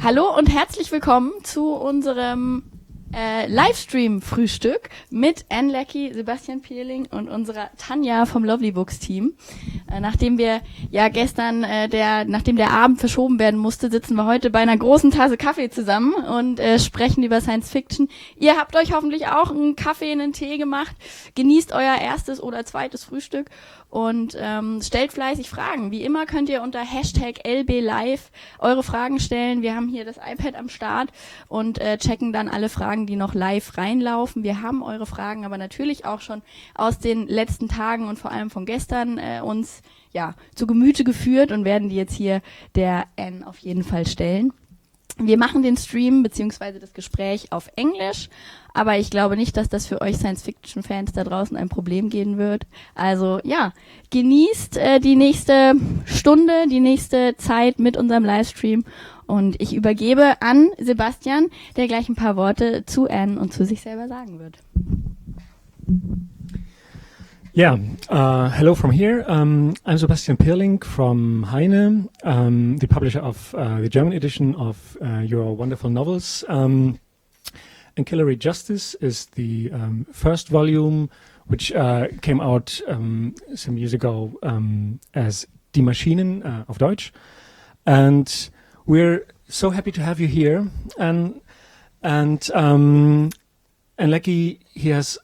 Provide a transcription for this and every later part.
Hallo und herzlich willkommen zu unserem Livestream-Frühstück mit Ann Leckie, Sebastian Pirling und unserer Tanja vom Lovely Books Team. Nachdem wir ja gestern, nachdem der Abend verschoben werden musste, sitzen wir heute bei einer großen Tasse Kaffee zusammen und sprechen über Science Fiction. Ihr habt euch hoffentlich auch einen Kaffee, einen Tee gemacht. Genießt euer erstes oder zweites Frühstück und stellt fleißig Fragen. Wie immer könnt ihr unter #LBLive eure Fragen stellen. Wir haben hier das iPad am Start und checken dann alle Fragen, die noch live reinlaufen. Wir haben eure Fragen aber natürlich auch schon aus den letzten Tagen und vor allem von gestern uns zu Gemüte geführt und werden die jetzt hier der Ann auf jeden Fall stellen. Wir machen den Stream bzw. das Gespräch auf Englisch, aber ich glaube nicht, dass das für euch Science-Fiction-Fans da draußen ein Problem gehen wird. Also genießt die nächste Stunde, die nächste Zeit mit unserem Livestream und ich übergebe an Sebastian, der gleich ein paar Worte zu Ann und zu sich selber sagen wird. Yeah, hello from here. I'm Sebastian Pirling from Heyne, the publisher of the German edition of your wonderful novels. Ancillary Justice is the first volume, which came out some years ago as Die Maschinen auf Deutsch. And we're so happy to have you here. And Ann Leckie, she has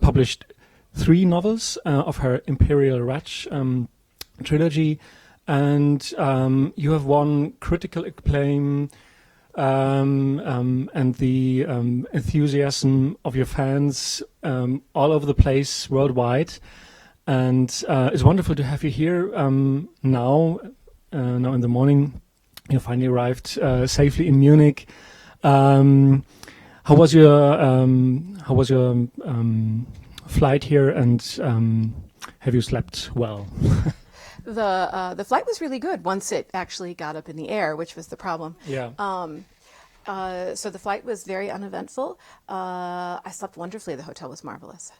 published 3 novels of her Imperial Radchaai trilogy, and you have won critical acclaim and the enthusiasm of your fans all over the place worldwide. And it's wonderful to have you here now in the morning. You finally arrived safely in Munich. How was your flight here, and have you slept well? The flight was really good once it actually got up in the air, which was the problem. Yeah. So the flight was very uneventful. I slept wonderfully. The hotel was marvelous.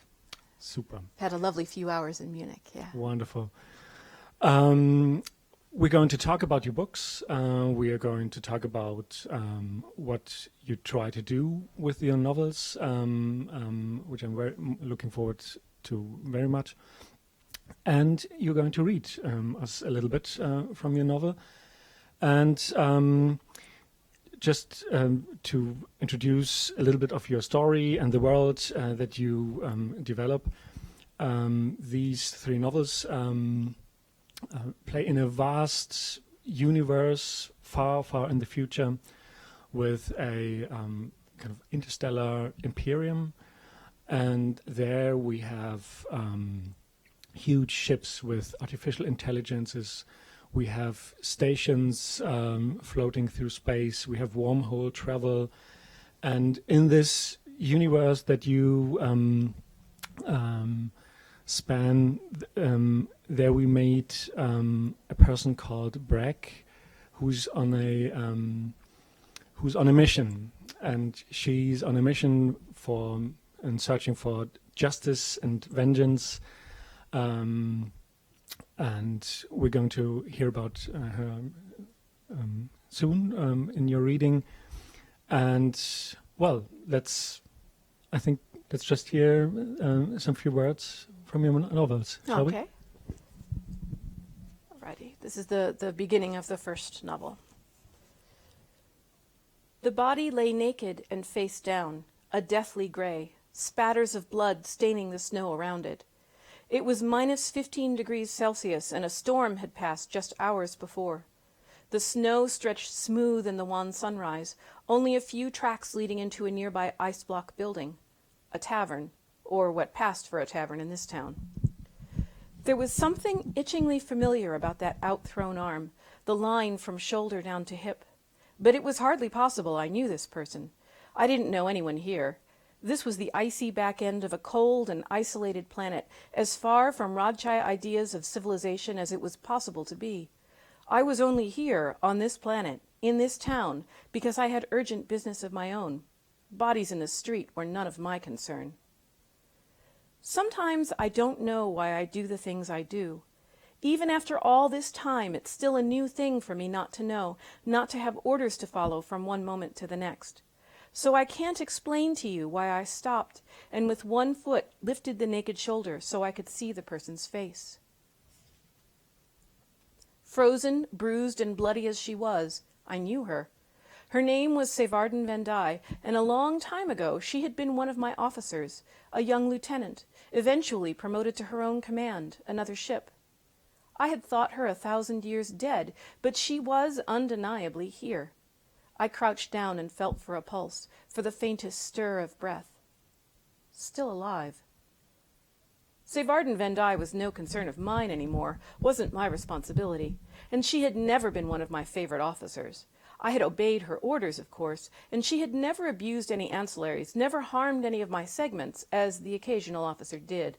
Super. Had a lovely few hours in Munich. Yeah. Wonderful. We're going to talk about your books. We are going to talk about what you try to do with your novels, which I'm very looking forward to very much. And you're going to read us a little bit from your novel. And just to introduce a little bit of your story and the world that you develop, these 3 novels play in a vast universe far, far in the future with a kind of interstellar Imperium. And there we have huge ships with artificial intelligences. We have stations floating through space. We have wormhole travel. And in this universe that you span, there we meet a person called Bragg, who's on a mission, and she's on a mission and searching for justice and vengeance. And we're going to hear about her soon in your reading. And well, let's just hear some few words from your novels, shall we? Okay. Alrighty. This is the beginning of the first novel. The body lay naked and face down, a deathly gray, spatters of blood staining the snow around it. It was minus 15 degrees Celsius, and a storm had passed just hours before. The snow stretched smooth in the wan sunrise, only a few tracks leading into a nearby ice block building, a tavern, or what passed for a tavern in this town. There was something itchingly familiar about that outthrown arm, the line from shoulder down to hip. But it was hardly possible I knew this person. I didn't know anyone here. This was the icy back end of a cold and isolated planet, as far from Radchaai ideas of civilization as it was possible to be. I was only here, on this planet, in this town, because I had urgent business of my own. Bodies in the street were none of my concern. Sometimes I don't know why I do the things I do. Even after all this time, it's still a new thing for me not to know, not to have orders to follow from one moment to the next. So I can't explain to you why I stopped and with one foot lifted the naked shoulder so I could see the person's face. Frozen, bruised, and bloody as she was, I knew her. Her name was Seyvarden van Dye, and a long time ago she had been one of my officers, a young lieutenant, eventually promoted to her own command, another ship. I had thought her 1,000 years dead, but she was undeniably here. I crouched down and felt for a pulse, for the faintest stir of breath. Still alive. Seyvarden van Dye was no concern of mine anymore, wasn't my responsibility, and she had never been one of my favorite officers. I had obeyed her orders, of course, and she had never abused any ancillaries, never harmed any of my segments, as the occasional officer did.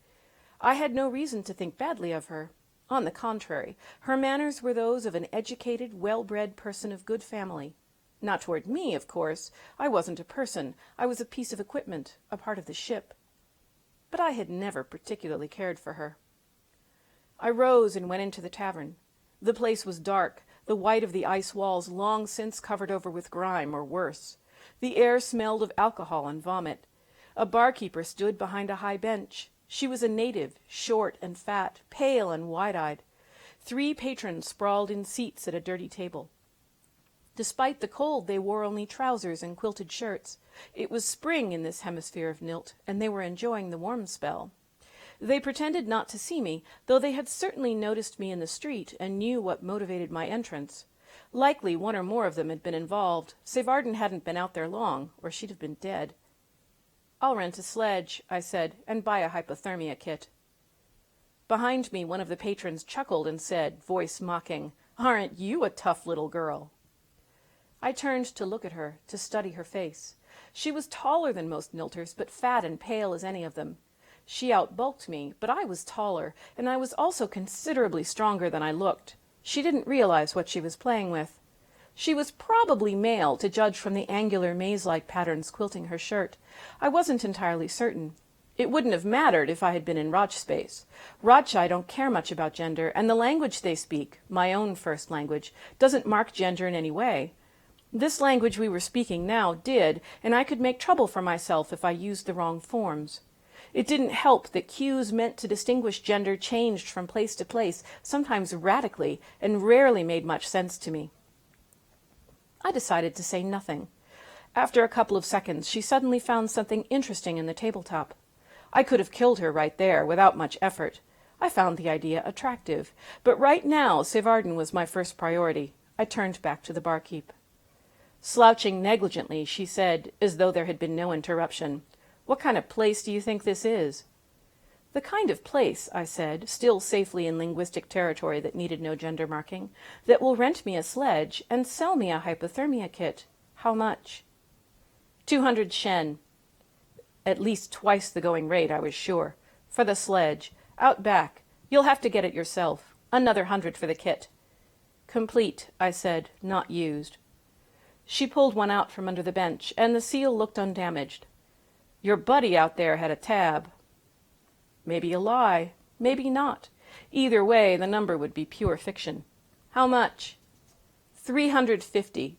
I had no reason to think badly of her. On the contrary, her manners were those of an educated, well-bred person of good family. Not toward me, of course. I wasn't a person. I was a piece of equipment, a part of the ship. But I had never particularly cared for her. I rose and went into the tavern. The place was dark, the white of the ice walls long since covered over with grime, or worse. The air smelled of alcohol and vomit. A barkeeper stood behind a high bench. She was a native, short and fat, pale and wide-eyed. 3 patrons sprawled in seats at a dirty table. Despite the cold, they wore only trousers and quilted shirts. It was spring in this hemisphere of Nilt, and they were enjoying the warm spell. They pretended not to see me, though they had certainly noticed me in the street and knew what motivated my entrance. Likely 1 or more of them had been involved. Seyvarden hadn't been out there long, or she'd have been dead. "I'll rent a sledge," I said, "and buy a hypothermia kit." Behind me, one of the patrons chuckled and said, voice mocking, "Aren't you a tough little girl?" I turned to look at her, to study her face. She was taller than most Nilters, but fat and pale as any of them. She outbulked me, but I was taller, and I was also considerably stronger than I looked. She didn't realize what she was playing with. She was probably male, to judge from the angular maze-like patterns quilting her shirt. I wasn't entirely certain. It wouldn't have mattered if I had been in Radch space. Radchaai don't care much about gender, and the language they speak, my own first language, doesn't mark gender in any way. This language we were speaking now did, and I could make trouble for myself if I used the wrong forms. It didn't help that cues meant to distinguish gender changed from place to place, sometimes radically, and rarely made much sense to me. I decided to say nothing. After a couple of seconds, she suddenly found something interesting in the tabletop. I could have killed her right there, without much effort. I found the idea attractive, but right now Seyvarden was my first priority. I turned back to the barkeep. Slouching negligently, she said, as though there had been no interruption, "What kind of place do you think this is?" "The kind of place," I said, still safely in linguistic territory that needed no gender marking, "that will rent me a sledge and sell me a hypothermia kit. How much?" 200 Shen. At least twice the going rate, I was sure. For the sledge. Out back. You'll have to get it yourself. Another 100 for the kit. Complete, I said, not used. She pulled one out from under the bench, and the seal looked undamaged. "Your buddy out there had a tab." Maybe a lie, maybe not. Either way, the number would be pure fiction. "How much?" 350.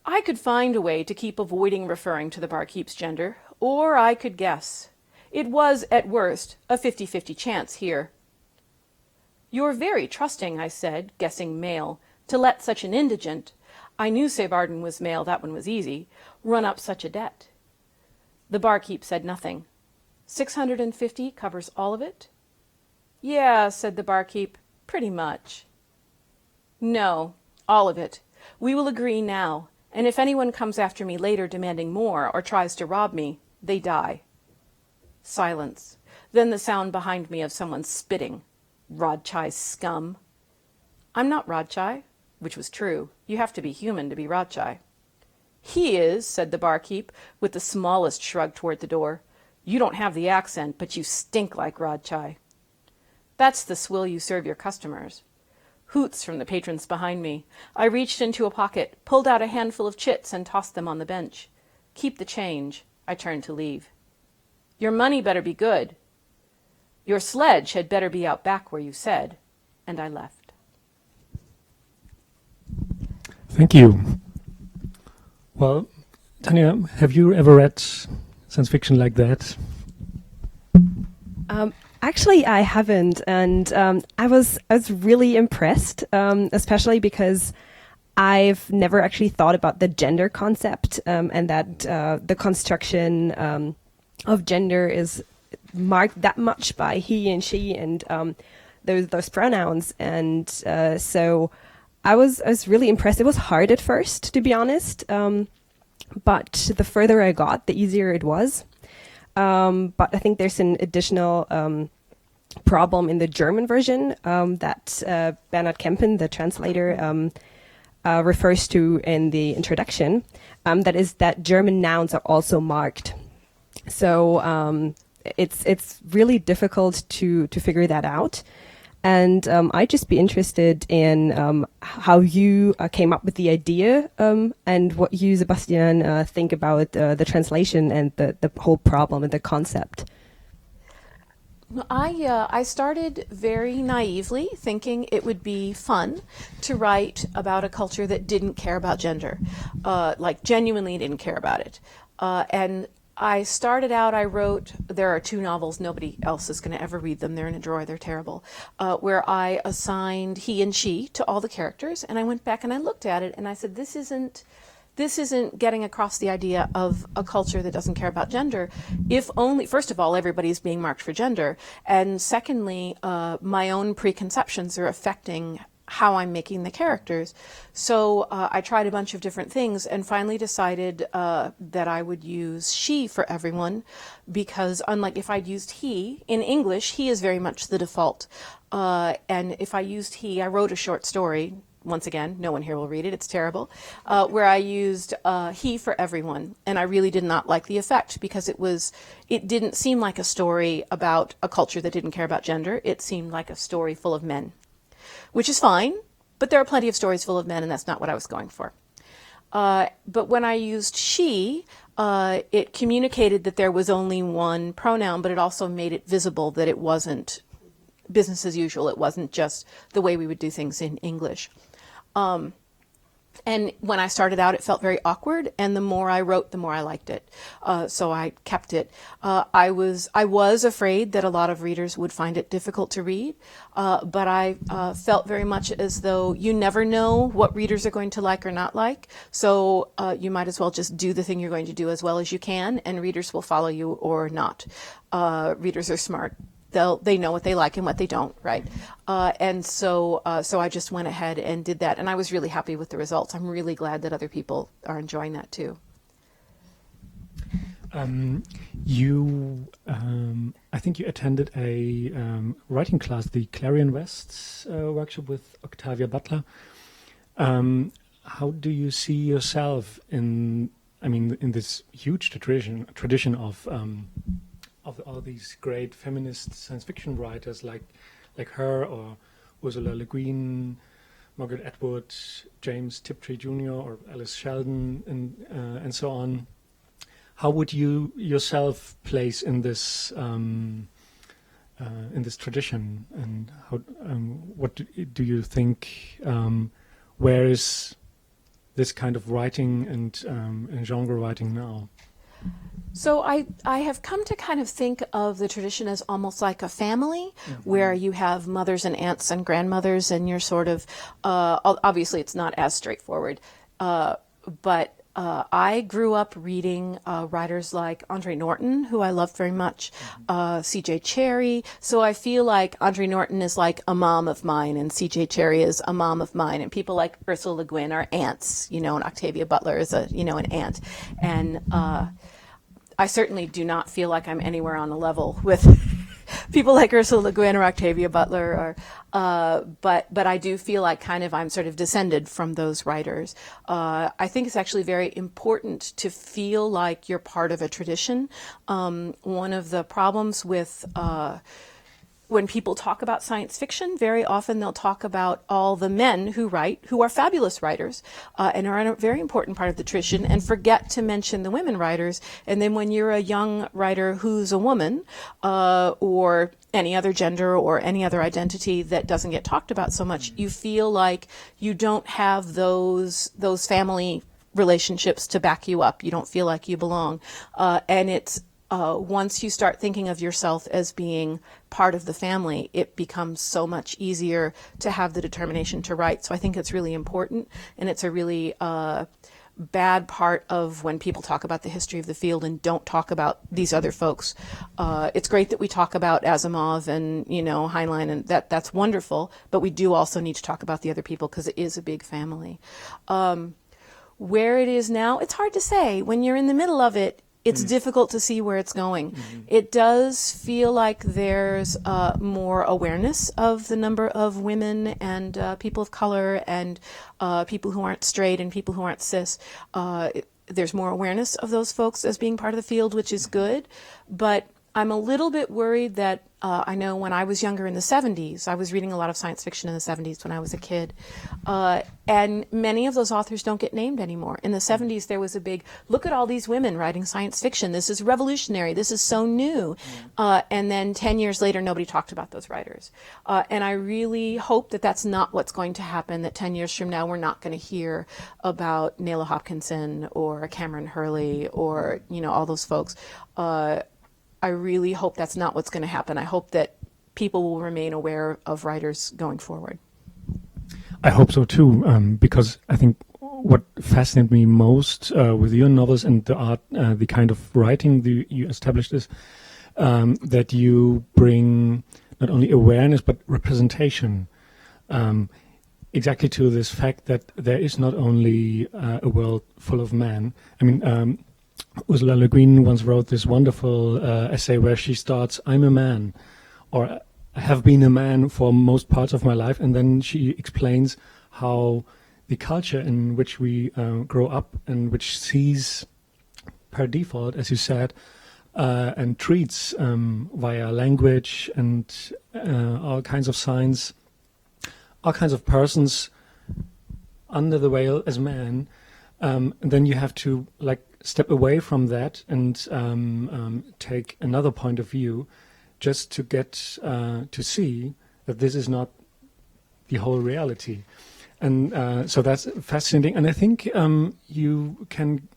I could find a way to keep avoiding referring to the barkeep's gender, or I could guess. It was, at worst, a 50-50 chance here. "You're very trusting," I said, guessing male, "to let such an indigent," I knew Seyvarden was male, that one was easy, "run up such a debt." The barkeep said nothing. 650 covers all of it? "Yeah," said the barkeep, "pretty much." "No, all of it. We will agree now, and if anyone comes after me later demanding more or tries to rob me, they die." Silence. Then the sound behind me of someone spitting. Radchaai scum. "I'm not Radchaai," which was true. You have to be human to be Radchaai. "He is," said the barkeep, with the smallest shrug toward the door. "You don't have the accent, but you stink like Radchaai." "That's the swill you serve your customers." Hoots from the patrons behind me. I reached into a pocket, pulled out a handful of chits, and tossed them on the bench. "Keep the change." I turned to leave. "Your money better be good." Your sledge had better be out back where you said, and I left. Thank you. Well, Tanya, have you ever read science fiction like that? Actually, I haven't, and I was really impressed, especially because I've never actually thought about the gender concept, and that the construction of gender is marked that much by he and she and those pronouns, and so I was really impressed. It was hard at first, to be honest, but the further I got, the easier it was. But I think there's an additional problem in the German version that Bernhard Kempen, the translator, refers to in the introduction. That is that German nouns are also marked. So it's really difficult to figure that out. And I'd just be interested in how you came up with the idea and what you, Sebastian, think about the translation and the whole problem and the concept. I started very naively thinking it would be fun to write about a culture that didn't care about gender, like genuinely didn't care about it. And I started out, I wrote, there are 2 novels, nobody else is going to ever read them, they're in a drawer, they're terrible, where I assigned he and she to all the characters, and I went back and I looked at it and I said, this isn't getting across the idea of a culture that doesn't care about gender, if only, first of all, everybody's being marked for gender, and secondly, my own preconceptions are affecting how I'm making the characters. So I tried a bunch of different things and finally decided that I would use she for everyone, because unlike if I'd used he, in English, he is very much the default. And if I used he, I wrote a short story, once again, no one here will read it, it's terrible, where I used he for everyone. And I really did not like the effect because it didn't seem like a story about a culture that didn't care about gender. It seemed like a story full of men, which is fine, but there are plenty of stories full of men, and that's not what I was going for. But when I used she, it communicated that there was only one pronoun, but it also made it visible that it wasn't business as usual. It wasn't just the way we would do things in English. And when I started out, it felt very awkward, and the more I wrote, the more I liked it. So I kept it. I was afraid that a lot of readers would find it difficult to read, but I felt very much as though you never know what readers are going to like or not like. So you might as well just do the thing you're going to do as well as you can, and readers will follow you or not. Readers are smart. They know what they like and what they don't, right? And so I just went ahead and did that, and I was really happy with the results. I'm really glad that other people are enjoying that too. I think you attended a writing class, the Clarion West workshop with Octavia Butler. How do you see yourself in this huge tradition of all these great feminist science fiction writers like her or Ursula Le Guin, Margaret Atwood, James Tiptree Jr. or Alice Sheldon and so on? How would you yourself place in this tradition, and how what do you think? Where is this kind of writing and genre writing now? So I have come to kind of think of the tradition as almost like a family, where you have mothers and aunts and grandmothers, and you're sort of, obviously it's not as straightforward, but I grew up reading writers like Andre Norton, who I loved very much, C.J. Cherryh. So I feel like Andre Norton is like a mom of mine, and C.J. Cherryh is a mom of mine, and people like Ursula Le Guin are aunts, and Octavia Butler is an aunt. And I certainly do not feel like I'm anywhere on a level with people like Ursula Le Guin or Octavia Butler, but I do feel like kind of I'm sort of descended from those writers. I think it's actually very important to feel like you're part of a tradition. One of the problems with when people talk about science fiction, very often they'll talk about all the men who write, who are fabulous writers, and are a very important part of the tradition, and forget to mention the women writers. And then when you're a young writer who's a woman, or any other gender or any other identity that doesn't get talked about so much, you feel like you don't have those family relationships to back you up. You don't feel like you belong. And it's once you start thinking of yourself as being part of the family, it becomes so much easier to have the determination to write. So I think it's really important, and it's a really bad part of when people talk about the history of the field and don't talk about these other folks. It's great that we talk about Asimov and, Heinlein, and that's wonderful, but we do also need to talk about the other people because it is a big family. Where it is now, it's hard to say. When you're in the middle of it, it's difficult to see where it's going. Mm-hmm. It does feel like there's more awareness of the number of women and people of color and people who aren't straight and people who aren't cis. There's more awareness of those folks as being part of the field, which is good. But I'm a little bit worried that I know when I was younger in the 70s, I was reading a lot of science fiction in the 70s when I was a kid, and many of those authors don't get named anymore. In the 70s, there was a big, look at all these women writing science fiction. This is revolutionary. This is so new. And then 10 years later, nobody talked about those writers. And I really hope that that's not what's going to happen, that 10 years from now, we're not going to hear about Nayla Hopkinson or Cameron Hurley or, all those folks. I really hope that's not what's going to happen. I hope that people will remain aware of writers going forward. I hope so too, because I think what fascinated me most with your novels and the art, the kind of writing you established is that you bring not only awareness but representation, exactly to this fact that there is not only a world full of men. I mean, Ursula Le Guin once wrote this wonderful essay where she starts, I'm a man, or I have been a man for most parts of my life, and then she explains how the culture in which we grow up and which sees per default, as you said, and treats via language and all kinds of signs, all kinds of persons under the veil as men, and then you have to step away from that and take another point of view just to get to see that this is not the whole reality. And so that's fascinating. And I think you can,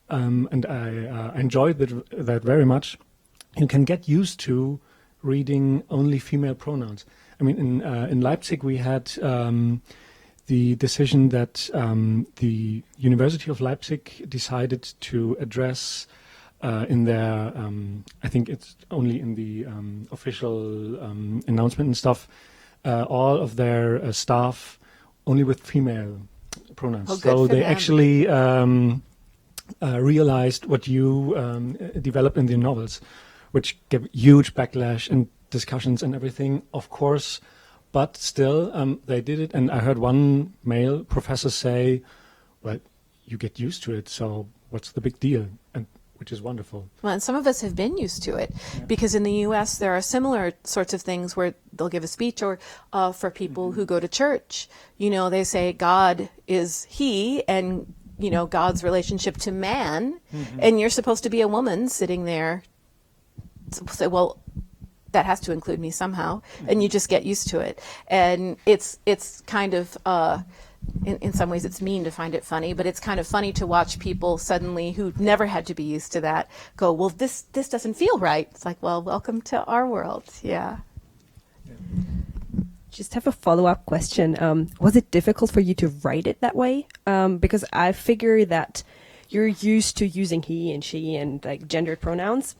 and I enjoyed that very much, you can get used to reading only female pronouns. I mean, in Leipzig we had the decision that the University of Leipzig decided to address in their, I think it's only in the official announcement and stuff, all of their staff only with female pronouns. Oh, so they actually realized what you developed in the novels, which gave huge backlash and discussions and everything, of course. But still, they did it. And I heard one male professor say, well, you get used to it, so what's the big deal? And which is wonderful. Well, and some of us have been used to it, because in the U.S. there are similar sorts of things where they'll give a speech, or for people who go to church, they say God is he, and, God's relationship to man, and you're supposed to be a woman sitting there. So, well, that has to include me somehow, and you just get used to it. And it's kind of, in some ways it's mean to find it funny, but it's kind of funny to watch people suddenly who never had to be used to that go, well, this doesn't feel right. It's like, well, welcome to our world. Yeah. Just have a follow-up question. Was it difficult for you to write it that way? Because I figure that you're used to using he and she and gendered pronouns.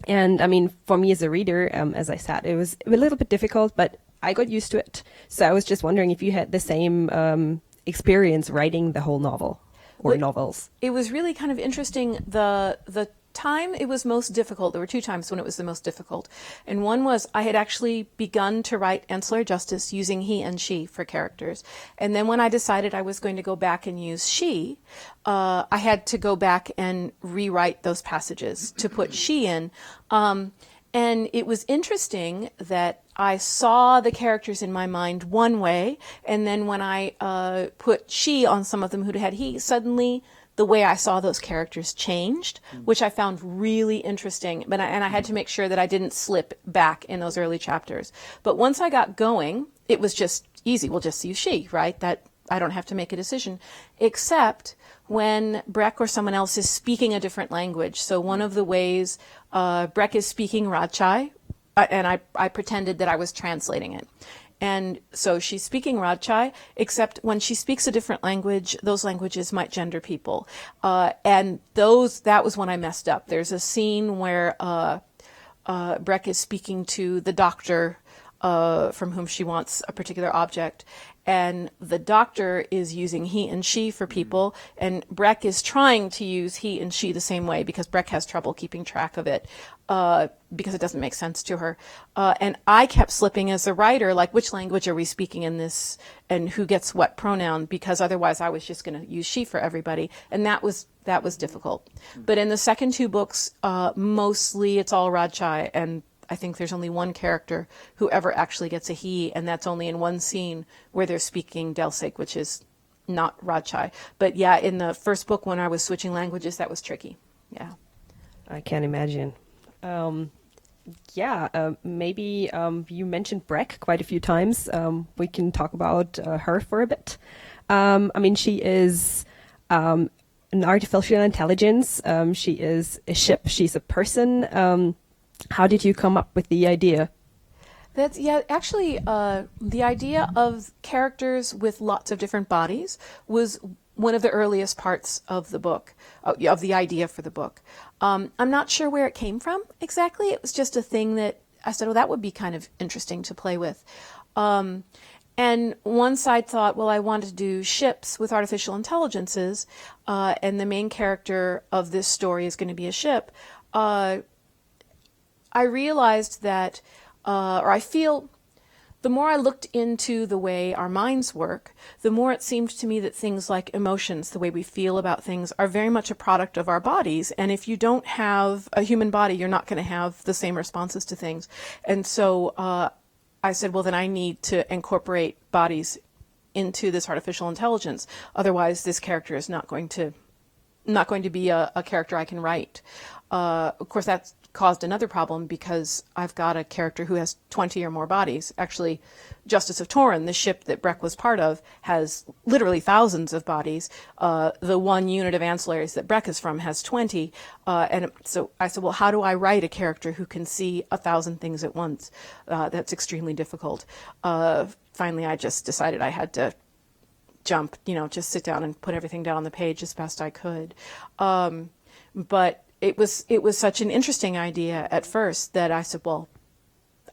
And I mean, for me as a reader, as I said, it was a little bit difficult, but I got used to it. So I was just wondering if you had the same experience writing the whole novel or novels. It was really kind of interesting. The time it was most difficult, there were two times when it was the most difficult. And one was I had actually begun to write Ancillary Justice using he and she for characters. And then when I decided I was going to go back and use she, I had to go back and rewrite those passages to put she in. And it was interesting that I saw the characters in my mind one way, and then when I put she on some of them who had he, suddenly the way I saw those characters changed, which I found really interesting. And I had to make sure that I didn't slip back in those early chapters. But once I got going, it was just easy. We'll just use she, right? That I don't have to make a decision, except when Breck or someone else is speaking a different language. So one of the ways Breck is speaking Radchaai, and I pretended that I was translating it. And so she's speaking Radchaai, except when she speaks a different language, those languages might gender people. And that was when I messed up. There's a scene where Breck is speaking to the doctor from whom she wants a particular object. And the doctor is using he and she for people, and Breck is trying to use he and she the same way because Breck has trouble keeping track of it because it doesn't make sense to her. And I kept slipping as a writer, like which language are we speaking in this and who gets what pronoun, because otherwise I was just going to use she for everybody. And that was difficult. But in the second two books, mostly it's all Radchaai, and I think there's only one character who ever actually gets a he, and that's only in one scene where they're speaking Delsig, which is not Radchaai. But yeah, in the first book when I was switching languages, that was tricky. Yeah. I can't imagine. Maybe you mentioned Breck quite a few times. We can talk about her for a bit. She is an artificial intelligence. She is a ship. She's a person. How did you come up with the idea? Actually, the idea of characters with lots of different bodies was one of the earliest parts of the book, of the idea for the book. I'm not sure where it came from exactly. It was just a thing that I said, that would be kind of interesting to play with. And once I thought, I wanted to do ships with artificial intelligences, and the main character of this story is going to be a ship, I realized that, I feel, the more I looked into the way our minds work, the more it seemed to me that things like emotions, the way we feel about things, are very much a product of our bodies. And if you don't have a human body, you're not going to have the same responses to things. And so I said, then I need to incorporate bodies into this artificial intelligence. Otherwise, this character is not going to be a character I can write. Of course, that's caused another problem because I've got a character who has 20 or more bodies. Actually, Justice of Torin, the ship that Breck was part of, has literally thousands of bodies. The one unit of ancillaries that Breck is from has 20. And so I said, how do I write a character who can see 1,000 things at once? That's extremely difficult. Finally, I just decided I had to jump, just sit down and put everything down on the page as best I could. But it was such an interesting idea at first that I said,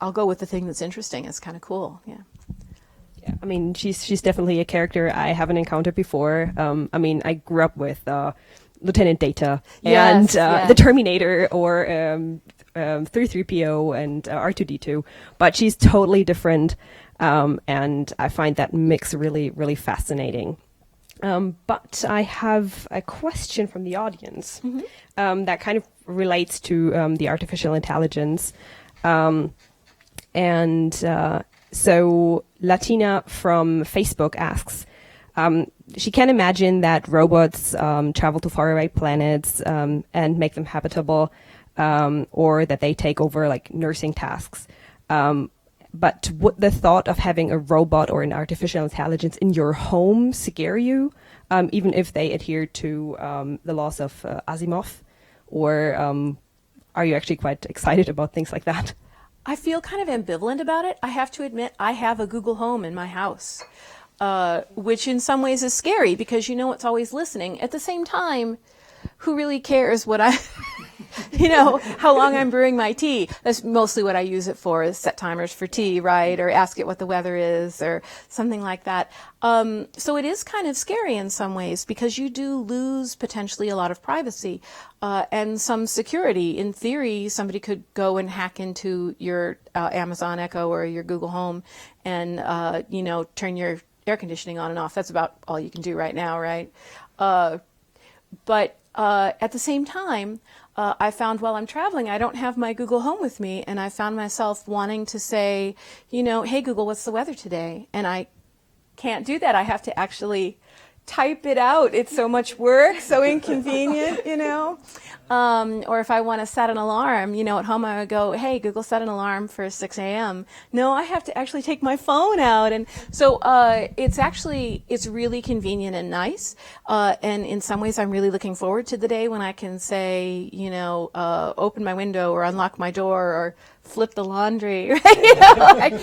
I'll go with the thing that's interesting. It's kind of cool. Yeah. Yeah. She's definitely a character I haven't encountered before. I grew up with Lieutenant Data and the Terminator or 3PO and R2D2, but she's totally different. And I find that mix really, really fascinating. But I have a question from the audience that kind of relates to the artificial intelligence. So Latina from Facebook asks, she can imagine that robots travel to faraway planets and make them habitable, or that they take over like nursing tasks. But would the thought of having a robot or an artificial intelligence in your home scare you, even if they adhere to the laws of Asimov? Or are you actually quite excited about things like that? I feel kind of ambivalent about it. I have to admit, I have a Google Home in my house, which in some ways is scary because it's always listening. At the same time, who really cares what how long I'm brewing my tea? That's mostly what I use it for, is set timers for tea, right? Or ask it what the weather is or something like that. So it is kind of scary in some ways because you do lose potentially a lot of privacy and some security. In theory, somebody could go and hack into your Amazon Echo or your Google Home and, turn your air conditioning on and off. That's about all you can do right now, right? But at the same time, I found while I'm traveling, I don't have my Google Home with me, and I found myself wanting to say, hey Google, what's the weather today? And I can't do that. I have to actually type it out. It's so much work, so inconvenient, Or if I want to set an alarm, at home I would go, hey, Google, set an alarm for 6 a.m. No, I have to actually take my phone out. And so it's really convenient and nice. And in some ways I'm really looking forward to the day when I can say, open my window or unlock my door or flip the laundry, right?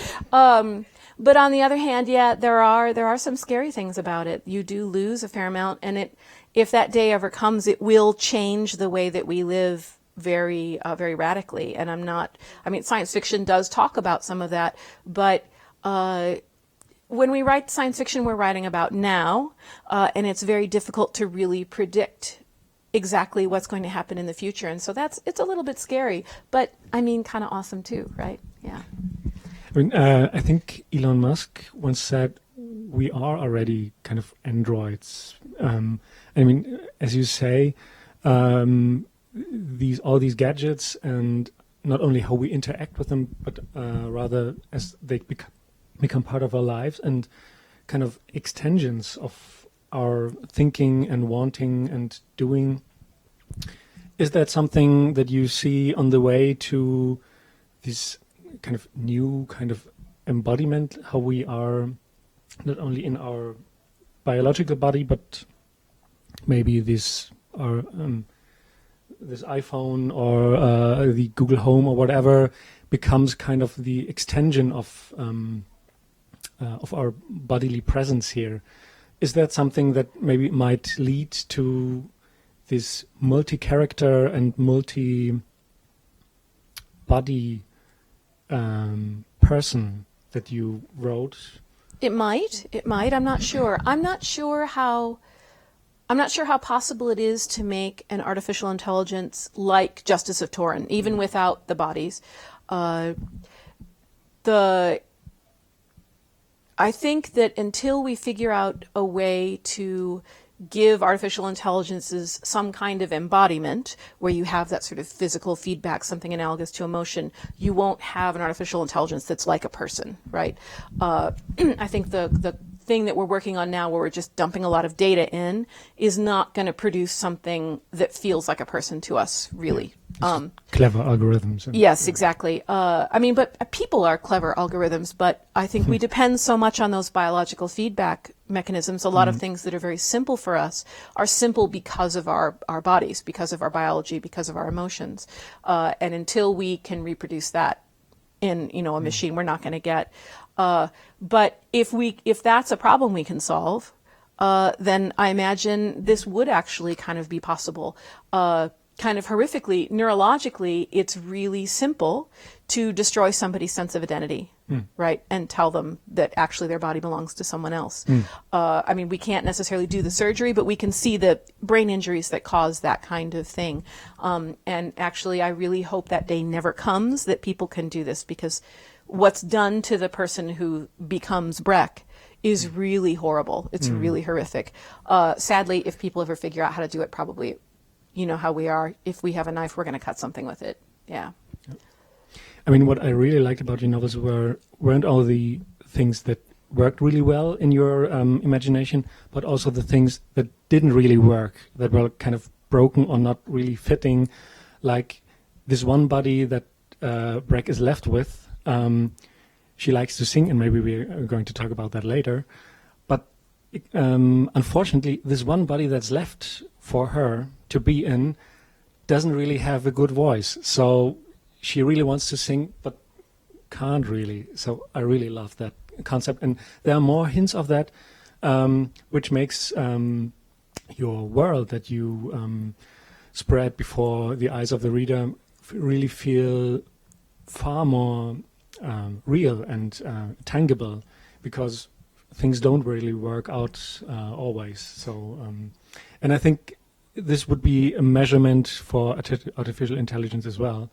But on the other hand, there are some scary things about it. You do lose a fair amount, and if that day ever comes, it will change the way that we live very, very radically. And science fiction does talk about some of that, but when we write science fiction, we're writing about now, and it's very difficult to really predict exactly what's going to happen in the future. And so it's a little bit scary, but kind of awesome too, right? Yeah. I think Elon Musk once said we are already kind of androids. As you say, all these gadgets, and not only how we interact with them, but rather as they become part of our lives and kind of extensions of our thinking and wanting and doing. Is that something that you see on the way to this kind of new kind of embodiment, how we are not only in our biological body, but maybe this iPhone or the Google Home or whatever becomes kind of the extension of our bodily presence here. Is that something that maybe might lead to this multi-character and multi-body person that you wrote? It might. I'm not sure. I'm not sure how possible it is to make an artificial intelligence like Justice of Turin, even without the bodies. I think that until we figure out a way to give artificial intelligences some kind of embodiment where you have that sort of physical feedback, something analogous to emotion, you won't have an artificial intelligence that's like a person, right? I think the thing that we're working on now, where we're just dumping a lot of data in, is not going to produce something that feels like a person to us, really. Clever algorithms. Yes, exactly. But people are clever algorithms, but I think we depend so much on those biological feedback mechanisms. A lot of things that are very simple for us are simple because of our bodies, because of our biology, because of our emotions. And until we can reproduce that in, a machine, we're not going to get. But if that's a problem we can solve, then I imagine this would actually kind of be possible. Kind of horrifically, neurologically, it's really simple to destroy somebody's sense of identity, right? And tell them that actually their body belongs to someone else. We can't necessarily do the surgery, but we can see the brain injuries that cause that kind of thing. And actually, I really hope that day never comes, that people can do this, because what's done to the person who becomes Breck is really horrible. It's really horrific. Sadly, if people ever figure out how to do it, probably, how we are. If we have a knife, we're going to cut something with it. Yeah. What I really liked about your novels weren't all the things that worked really well in your imagination, but also the things that didn't really work, that were kind of broken or not really fitting, like this one buddy that Breck is left with. She likes to sing, and maybe we're going to talk about that later. But unfortunately, this one buddy that's left for her to be in doesn't really have a good voice. So she really wants to sing, but can't really. So I really love that concept. And there are more hints of that, which makes your world that you spread before the eyes of the reader really feel far more real and tangible, because things don't really work out always. So, and I think this would be a measurement for artificial intelligence as well,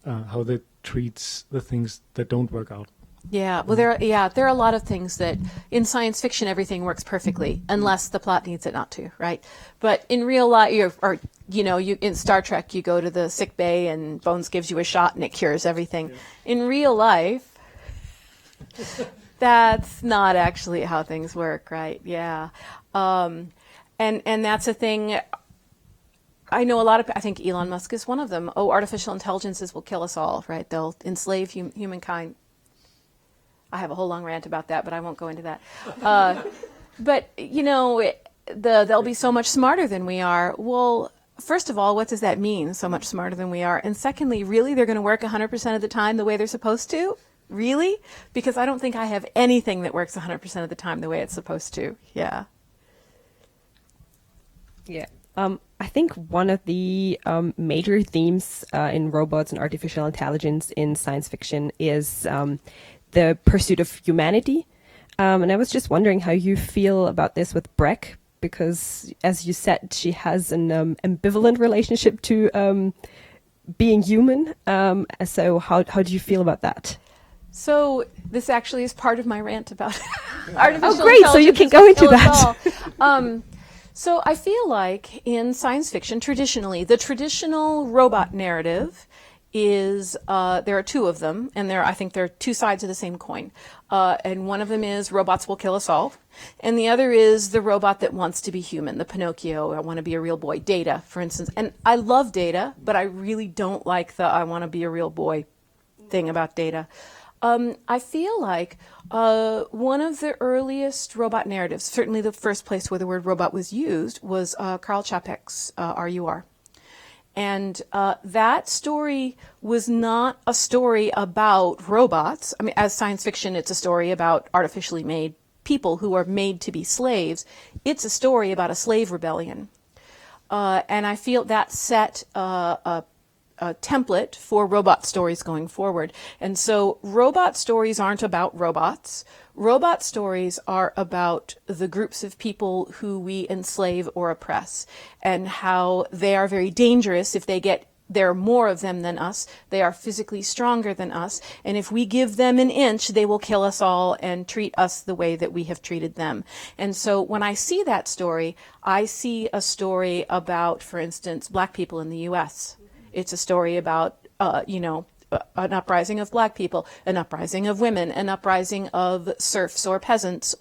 how it treats the things that don't work out. Yeah, well, there are a lot of things that in science fiction everything works perfectly unless the plot needs it not to, right? But in real life, you in Star Trek, you go to the sick bay and Bones gives you a shot and it cures everything. Yeah. In real life, that's not actually how things work, right? Yeah, and that's a thing. I know I think Elon Musk is one of them. Oh, artificial intelligences will kill us all, right? They'll enslave humankind. I have a whole long rant about that, but I won't go into that. But, they'll be so much smarter than we are. Well, first of all, what does that mean, so much smarter than we are? And secondly, really, they're going to work 100% of the time the way they're supposed to? Really? Because I don't think I have anything that works 100% of the time the way it's supposed to. Yeah. Yeah. I think one of the major themes in robots and artificial intelligence in science fiction is the pursuit of humanity. And I was just wondering how you feel about this with Breck, because as you said, she has an ambivalent relationship to being human. So how do you feel about that? So this actually is part of my rant about artificial intelligence. Oh, great. So you can go into that. So I feel like in science fiction, traditionally, the traditional robot narrative is, there are two of them, and I think they're two sides of the same coin. And one of them is robots will kill us all, and the other is the robot that wants to be human, the Pinocchio, I want to be a real boy, Data, for instance. And I love Data, but I really don't like the I want to be a real boy thing about Data. I feel like one of the earliest robot narratives, certainly the first place where the word robot was used, was Karl Čapek's RUR. And that story was not a story about robots. I mean, as science fiction, it's a story about artificially made people who are made to be slaves. It's a story about a slave rebellion. And I feel that set a template for robot stories going forward. And so robot stories aren't about robots. Robot stories are about the groups of people who we enslave or oppress, and how they are very dangerous if there are more of them than us. They are physically stronger than us. And if we give them an inch, they will kill us all and treat us the way that we have treated them. And so when I see that story, I see a story about, for instance, Black people in the U.S. It's a story about, an uprising of Black people, an uprising of women, an uprising of serfs or peasants,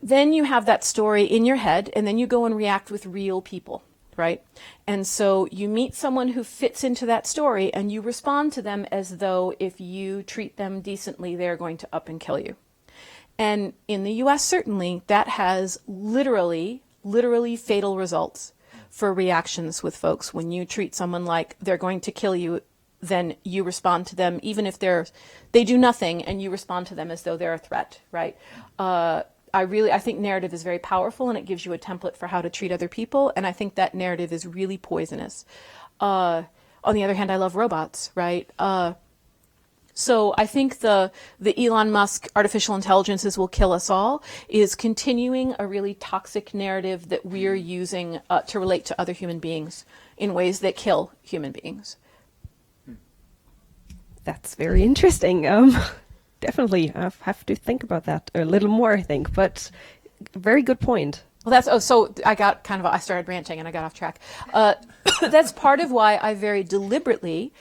then you have that story in your head, and then you go and react with real people, right? And so you meet someone who fits into that story, and you respond to them as though if you treat them decently, they're going to up and kill you. And in the U.S., certainly, that has literally fatal results for reactions with folks. When you treat someone like they're going to kill you, then you respond to them, even if they do nothing, and you respond to them as though they're a threat, right? I think narrative is very powerful, and it gives you a template for how to treat other people, and I think that narrative is really poisonous. On the other hand, I love robots, right? So I think the Elon Musk artificial intelligences will kill us all is continuing a really toxic narrative that we're using to relate to other human beings in ways that kill human beings. That's very interesting. Definitely, I have to think about that a little more, I think, but very good point. Well, so I started ranting and I got off track. That's part of why I very deliberately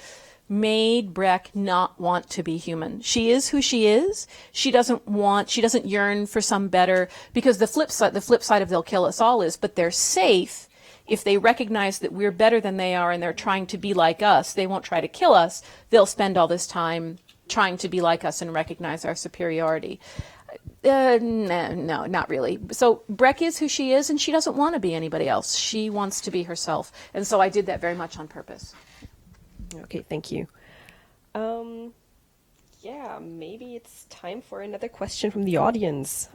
made Breck not want to be human. She is who she is. She doesn't yearn for some better, because the flip side of they'll kill us all is, but they're safe if they recognize that we're better than they are and they're trying to be like us. They won't try to kill us. They'll spend all this time trying to be like us and recognize our superiority. No, not really. So Breck is who she is, and she doesn't want to be anybody else. She wants to be herself. And so I did that very much on purpose. Okay, thank you. Maybe it's time for another question from the audience.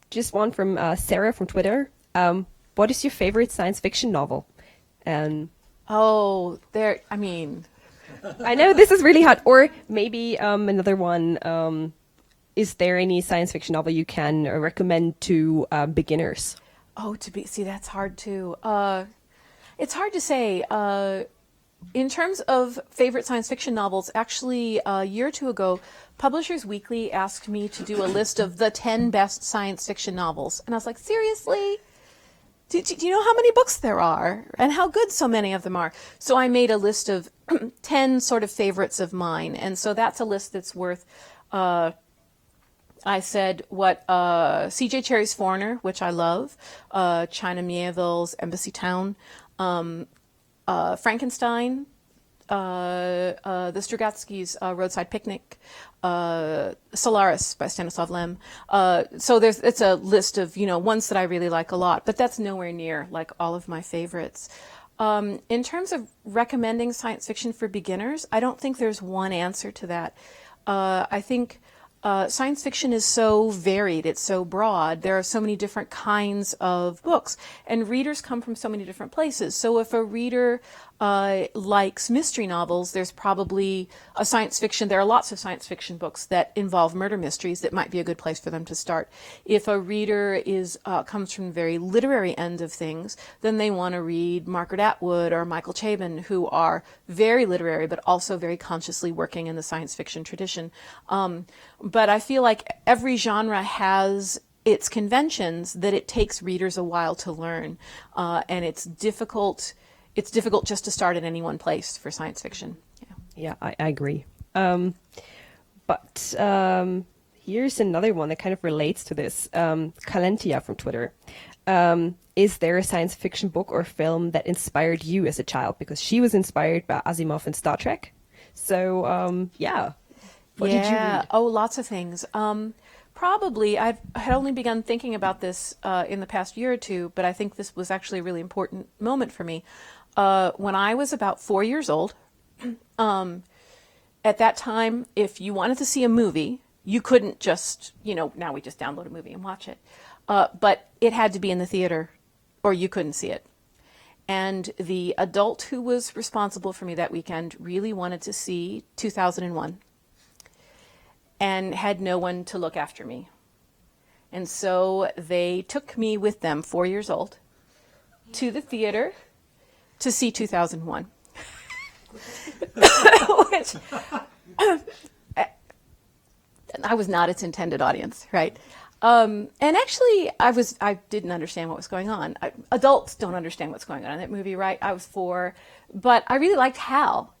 Just one from Sarah from Twitter. What is your favorite science fiction novel? I know this is really hard. Or maybe another one. Is there any science fiction novel you can recommend to beginners? That's hard too. It's hard to say. In terms of favorite science fiction novels, actually a year or two ago, Publishers Weekly asked me to do a list of the 10 best science fiction novels. And I was like, seriously? Do you know how many books there are and how good so many of them are? So I made a list of 10 sort of favorites of mine. And so that's a list that's worth, I said what C.J. Cherryh's Foreigner, which I love, China Miéville's Embassy Town, Frankenstein, the Strugatsky's Roadside Picnic, Solaris by Stanislav Lem. So it's a list of, ones that I really like a lot, but that's nowhere near like all of my favorites. In terms of recommending science fiction for beginners, I don't think there's one answer to that. I think science fiction is so varied, it's so broad, there are so many different kinds of books, and readers come from so many different places. So if a reader likes mystery novels, there's probably there are lots of science fiction books that involve murder mysteries that might be a good place for them to start. If a reader comes from the very literary end of things, then they want to read Margaret Atwood or Michael Chabon, who are very literary but also very consciously working in the science fiction tradition. But I feel like every genre has its conventions that it takes readers a while to learn, and it's difficult just to start at any one place for science fiction. Yeah, I agree. But here's another one that kind of relates to this. Kalentia from Twitter. Is there a science fiction book or film that inspired you as a child? Because she was inspired by Asimov and Star Trek. So, What did you read? Oh, lots of things. Probably, I had only begun thinking about this in the past year or two, but I think this was actually a really important moment for me. When I was about 4 years old, at that time, if you wanted to see a movie, you couldn't just, now we just download a movie and watch it. But it had to be in the theater or you couldn't see it. And the adult who was responsible for me that weekend really wanted to see 2001 and had no one to look after me. And so they took me with them, 4 years old, to the theater to see 2001. Which I was not its intended audience, right? And actually, I didn't understand what was going on. Adults don't understand what's going on in that movie, right? I was 4, but I really liked Hal.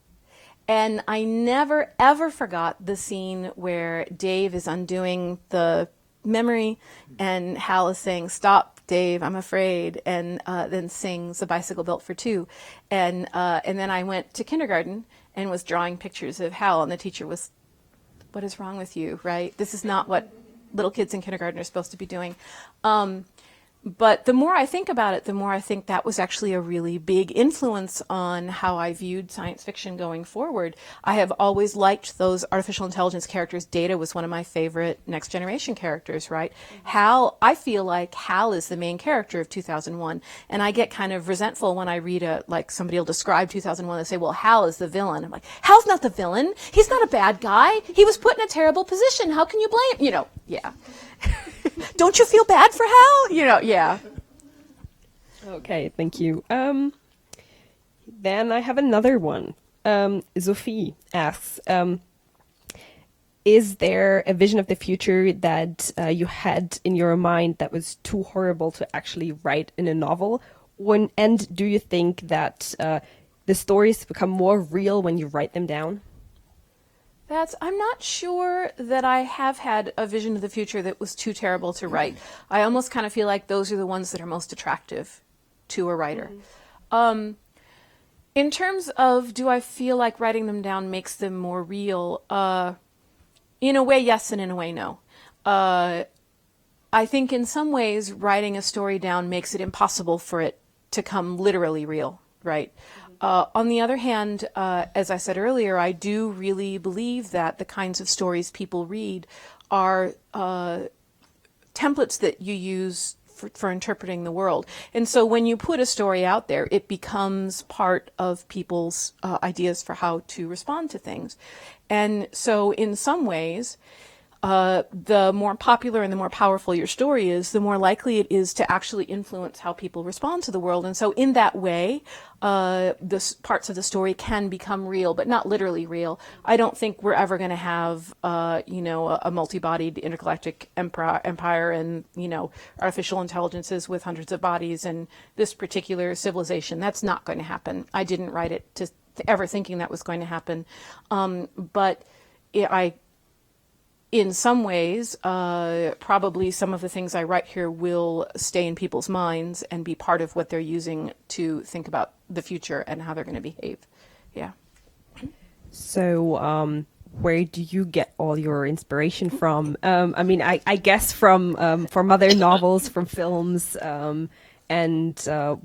And I never, ever forgot the scene where Dave is undoing the memory and Hal is saying, "Stop, Dave, I'm afraid," and then sings "A Bicycle Built for Two." And then I went to kindergarten and was drawing pictures of Hal, and the teacher was, "What is wrong with you, right? This is not what little kids in kindergarten are supposed to be doing." But the more I think about it, the more I think that was actually a really big influence on how I viewed science fiction going forward. I have always liked those artificial intelligence characters. Data was one of my favorite Next Generation characters, right? Hal, I feel like Hal is the main character of 2001. And I get kind of resentful when I read somebody will describe 2001 and say, well, Hal is the villain. I'm like, Hal's not the villain. He's not a bad guy. He was put in a terrible position. How can you blame, yeah. Don't you feel bad for Hal? Yeah. Okay, thank you. Then I have another one. Sophie asks, is there a vision of the future that you had in your mind that was too horrible to actually write in a novel? And do you think that the stories become more real when you write them down? I'm not sure that I have had a vision of the future that was too terrible to write. I almost kind of feel like those are the ones that are most attractive to a writer. In terms of, do I feel like writing them down makes them more real? In a way, yes, and in a way, no. I think in some ways, writing a story down makes it impossible for it to come literally real, right? On the other hand, as I said earlier, I do really believe that the kinds of stories people read are templates that you use for interpreting the world. And so when you put a story out there, it becomes part of people's ideas for how to respond to things. And so in some ways, the more popular and the more powerful your story is, the more likely it is to actually influence how people respond to the world. And so in that way, the parts of the story can become real, but not literally real. I don't think we're ever going to have, a multi-bodied intergalactic empire and, artificial intelligences with hundreds of bodies and this particular civilization. That's not going to happen. I didn't write it to ever thinking that was going to happen. But in some ways, probably some of the things I write here will stay in people's minds and be part of what they're using to think about the future and how they're going to behave. Yeah. So, where do you get all your inspiration from? I guess from other novels, from films, and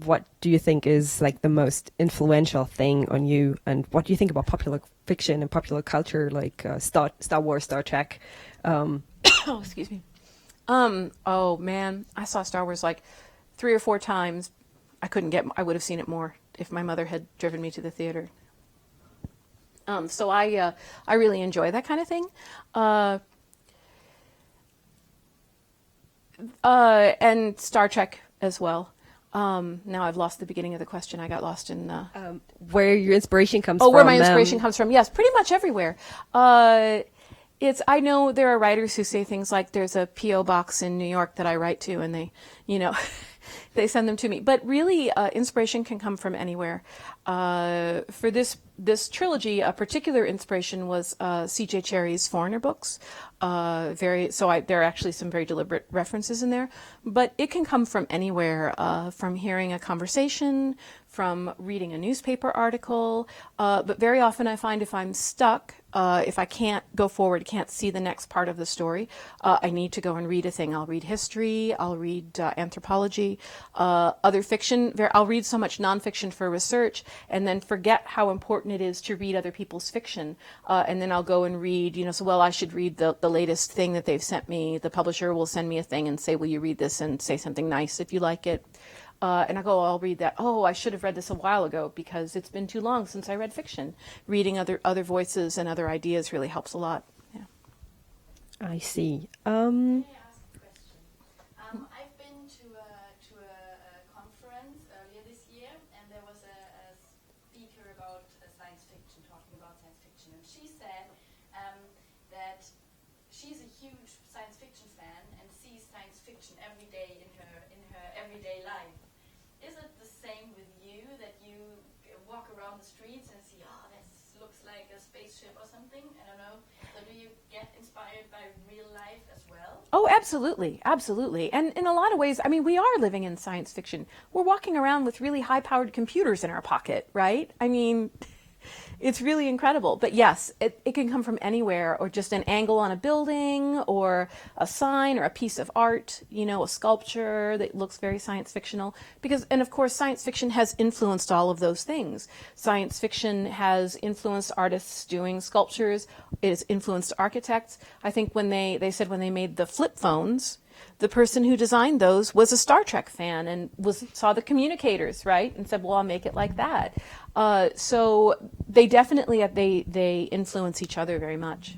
what do you think is like the most influential thing on you? And what do you think about popular fiction and popular culture, like Star Wars, Star Trek? Excuse me. Oh man, I saw Star Wars like 3 or 4 times. I would have seen it more if my mother had driven me to the theater. So I really enjoy that kind of thing. And Star Trek as well. Now I've lost the beginning of the question. I got lost in where your inspiration comes from. Oh, where my inspiration comes from. Yes, pretty much everywhere. I know there are writers who say things like there's a P.O. box in New York that I write to, and they, they send them to me. But really, inspiration can come from anywhere. For this trilogy, a particular inspiration was C.J. Cherryh's Foreigner books. There are actually some very deliberate references in there. But it can come from anywhere, from hearing a conversation, from reading a newspaper article. But very often I find if I'm stuck, if I can't go forward, can't see the next part of the story, I need to go and read a thing. I'll read history, I'll read anthropology, other fiction. I'll read so much nonfiction for research and then forget how important it is to read other people's fiction. And then I'll go and read, I should read the latest thing that they've sent me. The publisher will send me a thing and say, will you read this and say something nice if you like it. And I'll read that. Oh, I should have read this a while ago because it's been too long since I read fiction. Reading other voices and other ideas really helps a lot. Yeah. I see. May I ask a question? I've been to a conference earlier this year, and there was a speaker about science fiction, talking about science fiction, and she said that she's a huge science fiction fan and sees science fiction every day in her everyday life. Is it the same with you, that you walk around the streets and see, this looks like a spaceship or something? I don't know. So do you get inspired by real life as well? Oh, absolutely. Absolutely. And in a lot of ways, we are living in science fiction. We're walking around with really high-powered computers in our pocket, right? It's really incredible. But yes, it can come from anywhere, or just an angle on a building, or a sign, or a piece of art, a sculpture that looks very science fictional. And of course, science fiction has influenced all of those things. Science fiction has influenced artists doing sculptures. It has influenced architects. I think when they said when they made the flip phones, the person who designed those was a Star Trek fan and saw the communicators, right? And said, well, I'll make it like that. So they definitely, they influence each other very much.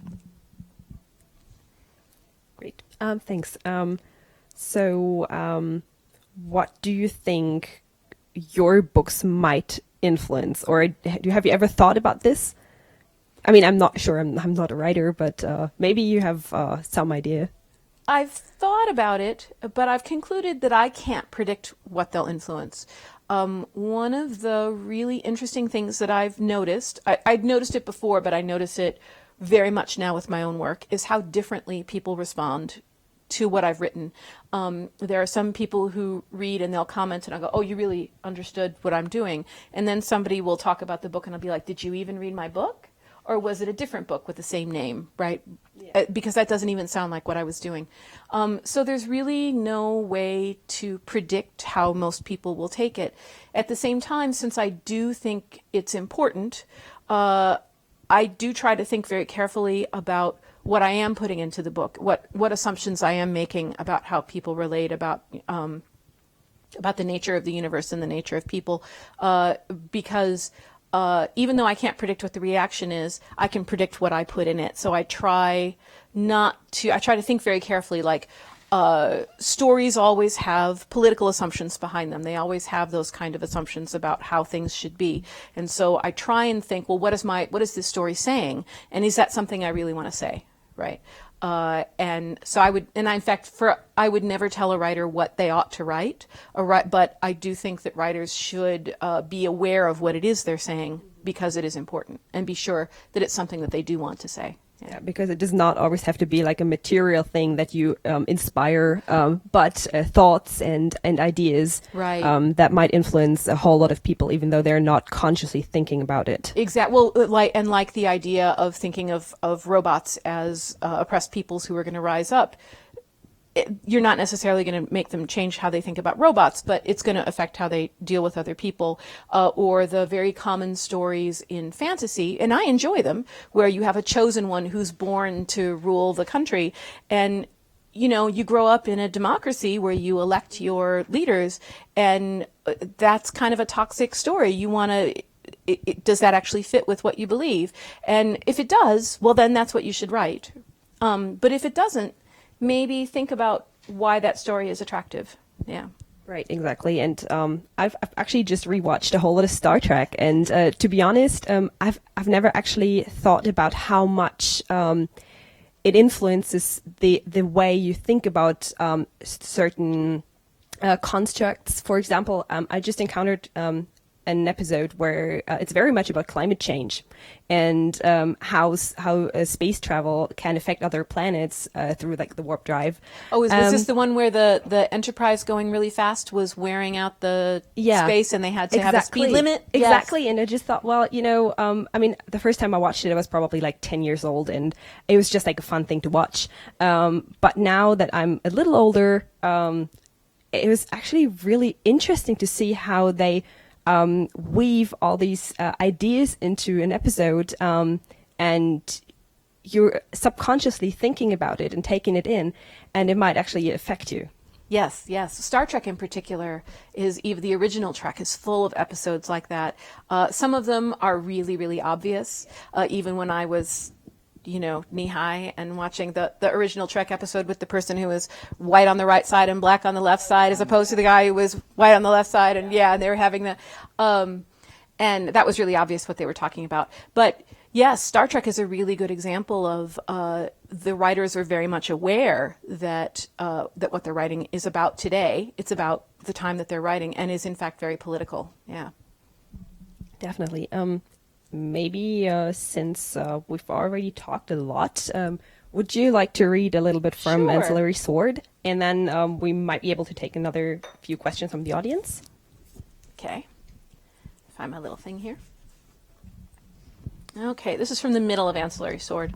Great. Thanks. What do you think your books might influence? Or have you ever thought about this? I'm not sure. I'm not a writer, but maybe you have some idea. I've thought about it, but I've concluded that I can't predict what they'll influence. One of the really interesting things that I've noticed, I'd noticed it before, but I notice it very much now with my own work, is how differently people respond to what I've written. There are some people who read and they'll comment and I'll go, oh, you really understood what I'm doing. And then somebody will talk about the book and I'll be like, did you even read my book? Or was it a different book with the same name, right? Yeah. Because that doesn't even sound like what I was doing. So there's really no way to predict how most people will take it. At the same time, since I do think it's important, I do try to think very carefully about what I am putting into the book, what assumptions I am making about how people relate, about the nature of the universe and the nature of people, because even though I can't predict what the reaction is, I can predict what I put in it. So I try to think very carefully, like, stories always have political assumptions behind them. They always have those kind of assumptions about how things should be. And so I try and think, well, what is this story saying? And is that something I really want to say? Right. And so I would never tell a writer what they ought to write, but I do think that writers should be aware of what it is they're saying, because it is important, and be sure that it's something that they do want to say. Yeah, because it does not always have to be like a material thing that you inspire, but thoughts and ideas that might influence a whole lot of people, even though they're not consciously thinking about it. Exactly. Well, like the idea of thinking of robots as oppressed peoples who are going to rise up. You're not necessarily going to make them change how they think about robots, but it's going to affect how they deal with other people, or the very common stories in fantasy, and I enjoy them, where you have a chosen one who's born to rule the country, and you grow up in a democracy where you elect your leaders, and that's kind of a toxic story. You want to, does that actually fit with what you believe? And if it does, well, then that's what you should write. But if it doesn't, maybe think about why that story is attractive. Yeah. Right, exactly. And I've actually just rewatched a whole lot of Star Trek, and to be honest, I've never actually thought about how much it influences the way you think about certain constructs. For example, I just encountered an episode where it's very much about climate change and how space travel can affect other planets through like the warp drive. Oh, was this the one where the Enterprise going really fast was wearing out the space and they had to have a speed limit? Exactly. Yes. And I just thought, well, I mean, the first time I watched it, I was probably like 10 years old, and it was just like a fun thing to watch. But now that I'm a little older, it was actually really interesting to see how they weave all these ideas into an episode, and you're subconsciously thinking about it and taking it in, and it might actually affect you. Yes. Star Trek in particular even the original Trek is full of episodes like that. Some of them are really, really obvious. Even when I was knee-high and watching the original Trek episode with the person who was white on the right side and black on the left side, as opposed to the guy who was white on the left side, and they were having and that was really obvious what they were talking about. But yes, Star Trek is a really good example of the writers are very much aware that what they're writing is about today. It's about the time that they're writing, and is in fact very political. Yeah, definitely. Maybe since we've already talked a lot, would you like to read a little bit from Sure. Ancillary Sword? And then we might be able to take another few questions from the audience. Okay. Find my little thing here. Okay, this is from the middle of Ancillary Sword.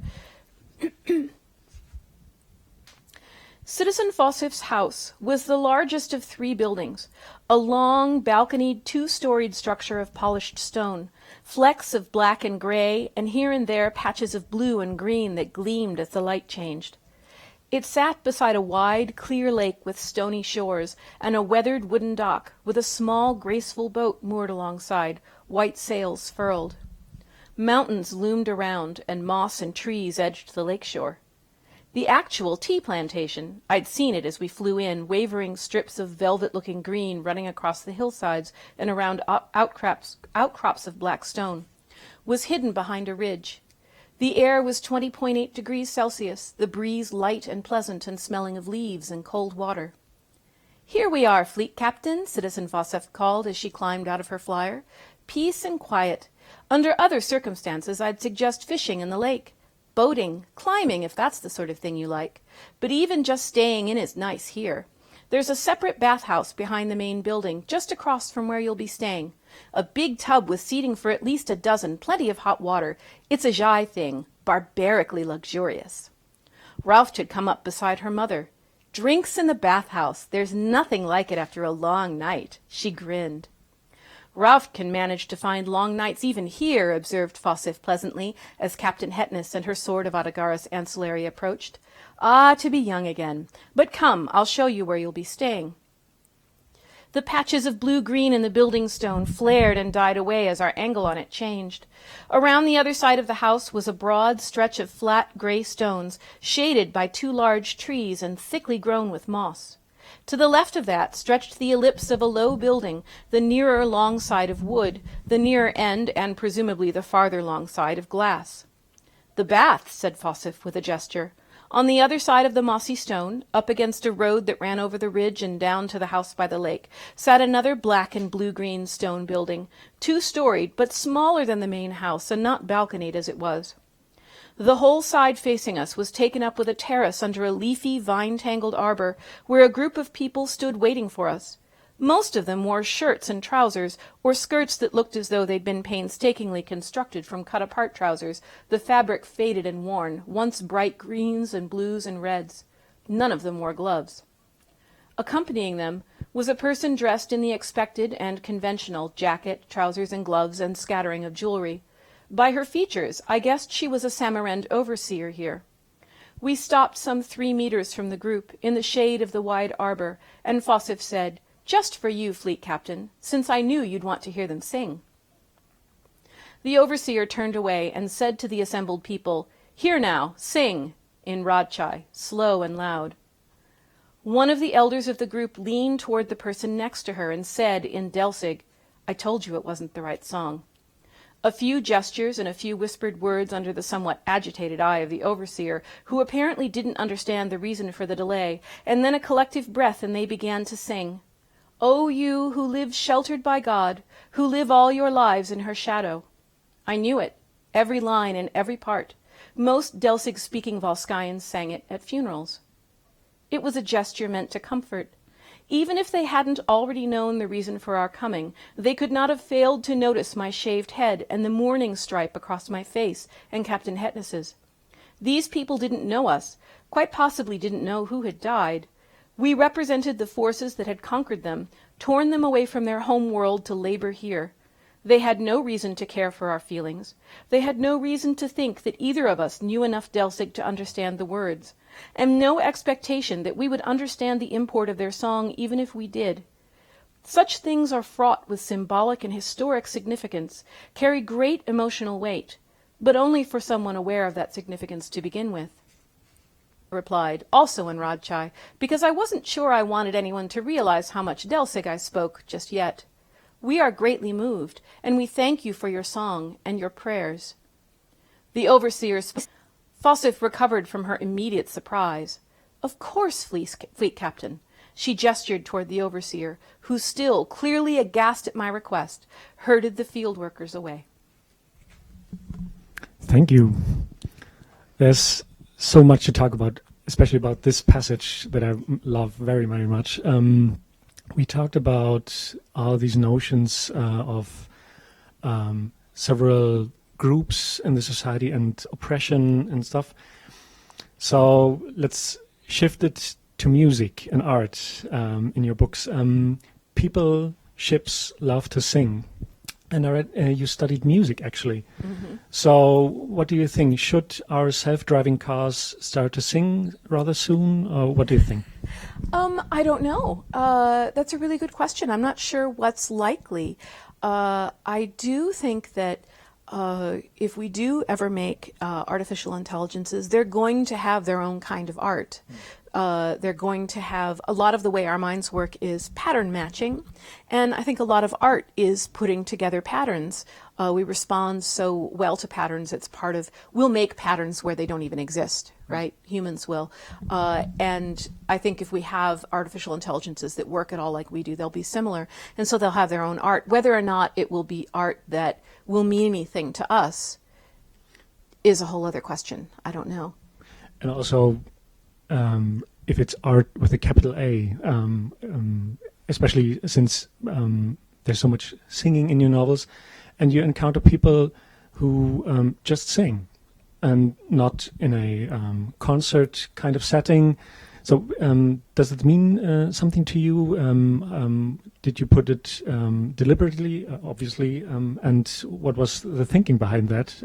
Citizen Fossif's house was the largest of 3 buildings, a long, balconied, 2-storied structure of polished stone, flecks of black and gray, and here and there patches of blue and green that gleamed as the light changed. It sat beside a wide, clear lake with stony shores and a weathered wooden dock with a small, graceful boat moored alongside, white sails furled. Mountains loomed around, and moss and trees edged the lakeshore. The actual tea plantation, I'd seen it as we flew in, wavering strips of velvet-looking green running across the hillsides and around outcrops of black stone, was hidden behind a ridge. The air was 20.8 degrees Celsius, the breeze light and pleasant and smelling of leaves and cold water. "Here we are, fleet captain," Citizen Fossef called as she climbed out of her flyer. "Peace and quiet. Under other circumstances, I'd suggest fishing in the lake. Boating, climbing, if that's the sort of thing you like. But even just staying in is nice here. There's a separate bathhouse behind the main building, just across from where you'll be staying. A big tub with seating for at least a dozen, plenty of hot water. It's a Jai thing, barbarically luxurious." Ralph had come up beside her mother. "Drinks in the bathhouse. There's nothing like it after a long night." She grinned. "Ralph can manage to find long nights even here," observed Fossif pleasantly, as Captain Hetness and her Sword of Adagaris ancillary approached. "Ah, to be young again. But come, I'll show you where you'll be staying." The patches of blue-green in the building stone flared and died away as our angle on it changed. Around the other side of the house was a broad stretch of flat gray stones, shaded by 2 large trees and thickly grown with moss. To the left of that stretched the ellipse of a low building, the nearer long side of wood, the nearer end and presumably the farther long side of glass. "The bath," said Fossif with a gesture. On the other side of the mossy stone, up against a road that ran over the ridge and down to the house by the lake, sat another black and blue-green stone building, 2-storied, but smaller than the main house and not balconied as it was. The whole side facing us was taken up with a terrace under a leafy, vine-tangled arbor, where a group of people stood waiting for us. Most of them wore shirts and trousers, or skirts that looked as though they'd been painstakingly constructed from cut-apart trousers, the fabric faded and worn, once bright greens and blues and reds. None of them wore gloves. Accompanying them was a person dressed in the expected and conventional jacket, trousers and gloves, and scattering of jewelry. By her features, I guessed she was a Samarend overseer here. We stopped some 3 meters from the group, in the shade of the wide arbor, and Fossif said, "Just for you, Fleet Captain, since I knew you'd want to hear them sing." The overseer turned away and said to the assembled people, "Here now, sing," in Radchaai, slow and loud. One of the elders of the group leaned toward the person next to her and said in Delsig, "I told you it wasn't the right song." A few gestures and a few whispered words under the somewhat agitated eye of the overseer, who apparently didn't understand the reason for the delay, and then a collective breath, and they began to sing. "O you who live sheltered by God, who live all your lives in her shadow." I knew it, every line and every part. Most Delsig-speaking Volscians sang it at funerals. It was a gesture meant to comfort. Even if they hadn't already known the reason for our coming, they could not have failed to notice my shaved head and the mourning stripe across my face and Captain Hetness's. These people didn't know us, quite possibly didn't know who had died. We represented the forces that had conquered them, torn them away from their home world to labor here. They had no reason to care for our feelings. They had no reason to think that either of us knew enough Delsig to understand the words, and no expectation that we would understand the import of their song even if we did. Such things are fraught with symbolic and historic significance, carry great emotional weight, but only for someone aware of that significance to begin with. I replied, also in Radchaai, because I wasn't sure I wanted anyone to realize how much Delsig I spoke just yet. "We are greatly moved, and we thank you for your song and your prayers." The overseer's Fossif recovered from her immediate surprise. "Of course, Fleet Captain." She gestured toward the overseer, who still, clearly aghast at my request, herded the field workers away. Thank you. There's so much to talk about, especially about this passage that I love very, very much. We talked about all these notions of several groups in the society and oppression and stuff. So let's shift it to music and art in your books. People, ships love to sing. And I read you studied music, actually. Mm-hmm. So what do you think? Should our self-driving cars start to sing rather soon? Or what do you think? I don't know. That's a really good question. I'm not sure what's likely. I do think that if we do ever make artificial intelligences, they're going to have their own kind of art. They're going to have a lot of the way our minds work is pattern matching, and I think a lot of art is putting together patterns. We respond so well to patterns. It's part of, we'll make patterns where they don't even exist, right? Humans will. And I think if we have artificial intelligences that work at all like we do, they'll be similar. And so they'll have their own art. Whether or not it will be art that will mean anything to us is a whole other question. I don't know. And also, if it's art with a capital A, especially since there's so much singing in your novels, and you encounter people who just sing and not in a concert kind of setting. So does it mean something to you? Did you put it deliberately, obviously, and what was the thinking behind that?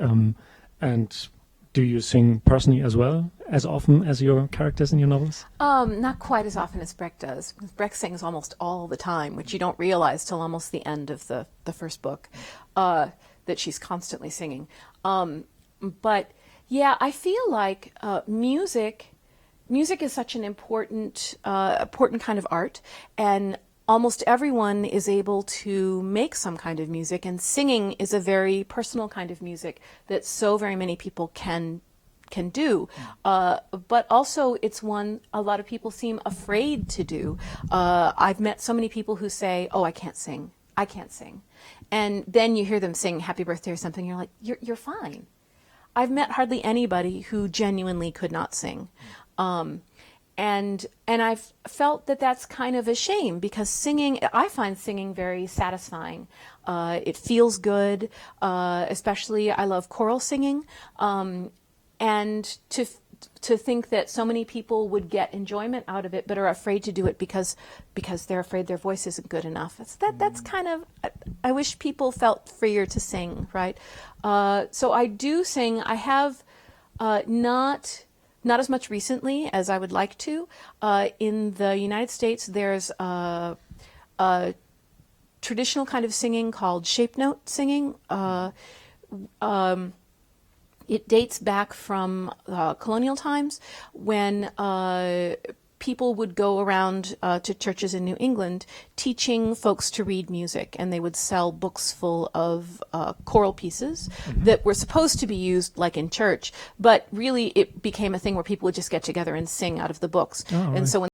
And do you sing personally as well, as often as your characters in your novels? Not quite as often as Breck does. Breck sings almost all the time, which you don't realize till almost the end of the first book, that she's constantly singing. But yeah, I feel like music is such an important kind of art, and almost everyone is able to make some kind of music, and singing is a very personal kind of music that so very many people can do. But also it's one a lot of people seem afraid to do. I've met so many people who say, "Oh, I can't sing. And then you hear them sing Happy Birthday or something, you're like, you're fine. I've met hardly anybody who genuinely could not sing. And I've felt that that's kind of a shame, because I find singing very satisfying. It feels good, especially I love choral singing. And to think that so many people would get enjoyment out of it but are afraid to do it because they're afraid their voice isn't good enough. That's kind of, I wish people felt freer to sing, right? So I do sing. I have not as much recently as I would like to. In the United States, there's a traditional kind of singing called shape note singing. It dates back from colonial times, when people would go around to churches in New England teaching folks to read music, and they would sell books full of choral pieces that were supposed to be used like in church, but really it became a thing where people would just get together and sing out of the books. Oh, and right. so when